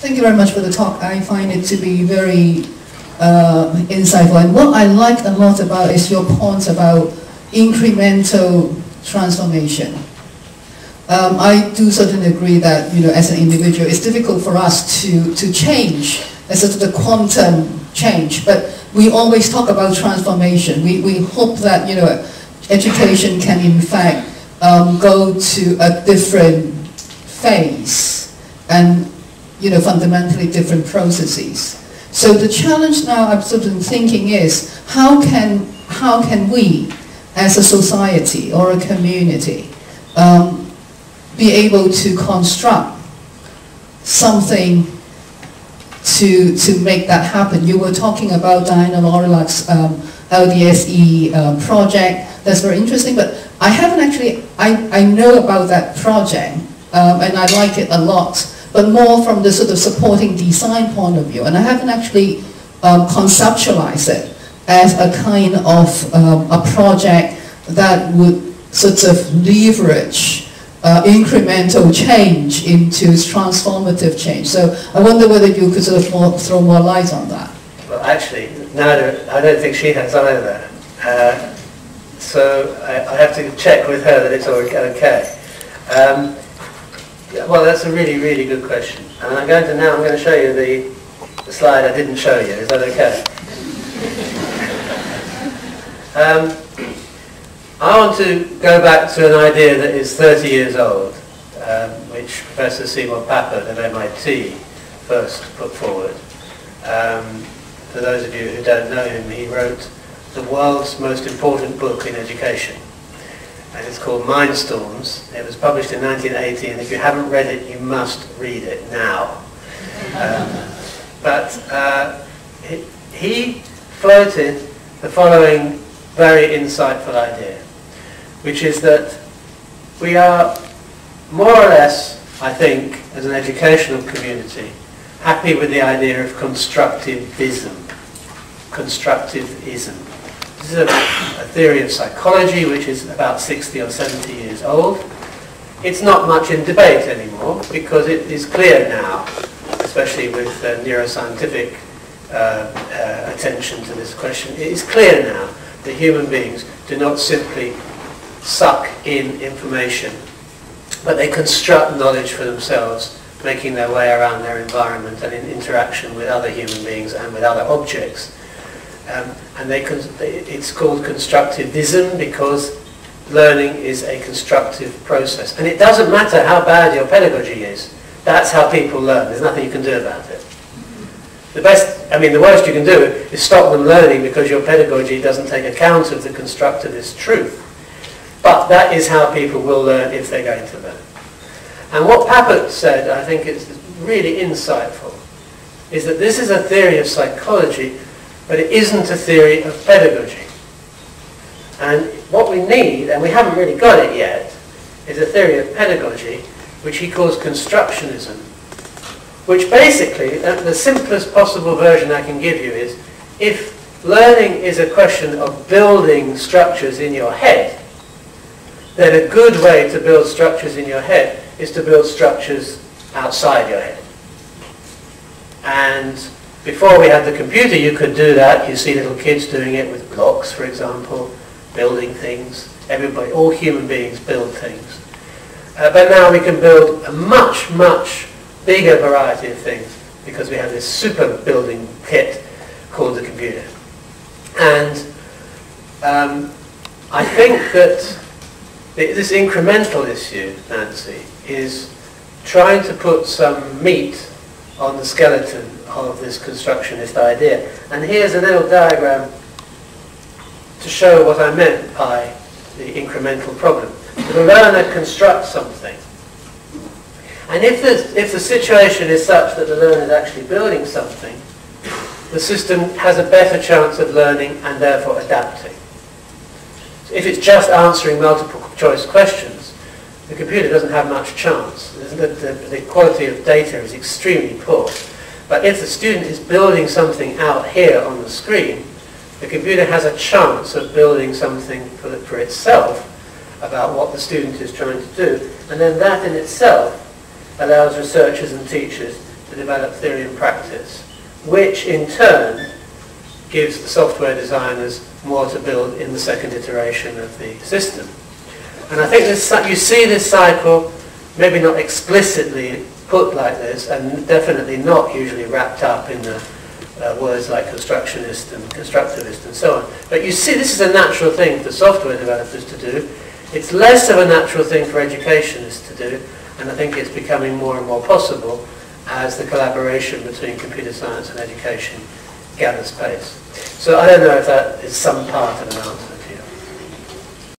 Thank you very much for the talk. I find it to be very insightful. And what I like a lot about is your points about incremental transformation. I do certainly agree that, as an individual, it's difficult for us to change as sort of the quantum change, but we always talk about transformation. We hope that, education can in fact go to a different phase and, fundamentally different processes. So the challenge now I'm sort of thinking is, how can we, as a society or a community, be able to construct something to make that happen? You were talking about Diana Laurillac's LDSE project. That's very interesting, but I haven't actually, I know about that project, and I like it a lot, but more from the sort of supporting design point of view, and I haven't actually conceptualized it as a kind of a project that would sort of leverage incremental change into transformative change. So I wonder whether you could sort of throw more light on that. Well, actually, I don't think she has either. So I have to check with her that it's all okay. Well, that's a really, really good question. And I'm going to show you the slide I didn't show you. Is that okay? I want to go back to an idea that is 30 years old, which Professor Seymour Papert of MIT first put forward. For those of you who don't know him, he wrote the world's most important book in education, and it's called Mindstorms. It was published in 1980, and if you haven't read it, you must read it now. But he floated the following very insightful idea, which is that we are more or less, I think, as an educational community, happy with the idea of constructivism. Constructivism. This is a theory of psychology which is about 60 or 70 years old. It's not much in debate anymore because it is clear now, especially with neuroscientific attention to this question, it is clear now that human beings do not simply suck in information, but they construct knowledge for themselves, making their way around their environment and in interaction with other human beings and with other objects. And it's called constructivism because learning is a constructive process. And it doesn't matter how bad your pedagogy is. That's how people learn. There's nothing you can do about it. The worst you can do is stop them learning because your pedagogy doesn't take account of the constructivist truth. But that is how people will learn if they're going to learn. And what Papert said, I think is really insightful, is that this is a theory of psychology, but it isn't a theory of pedagogy. And what we need, and we haven't really got it yet, is a theory of pedagogy, which he calls constructionism, which basically, the simplest possible version I can give you is, if learning is a question of building structures in your head, then a good way to build structures in your head is to build structures outside your head. And before we had the computer, you could do that. You see little kids doing it with blocks, for example, building things. Everybody, all human beings build things. But now we can build a much, much bigger variety of things because we have this super building kit called the computer. And I think that this incremental issue, Nancy, is trying to put some meat on the skeleton of this constructionist idea. And here's a little diagram to show what I meant by the incremental problem. The learner constructs something. And if the situation is such that the learner is actually building something, the system has a better chance of learning and therefore adapting. So if it's just answering multiple choice questions, the computer doesn't have much chance. The quality of data is extremely poor. But if the student is building something out here on the screen, the computer has a chance of building something for itself about what the student is trying to do. And then that in itself allows researchers and teachers to develop theory and practice, which in turn gives the software designers more to build in the second iteration of the system. And I think this, you see this cycle, maybe not explicitly put like this, and definitely not usually wrapped up in the words like constructionist and constructivist and so on. But you see this is a natural thing for software developers to do. It's less of a natural thing for educationists to do, and I think it's becoming more and more possible as the collaboration between computer science and education gathers pace. So I don't know if that is some part of an answer.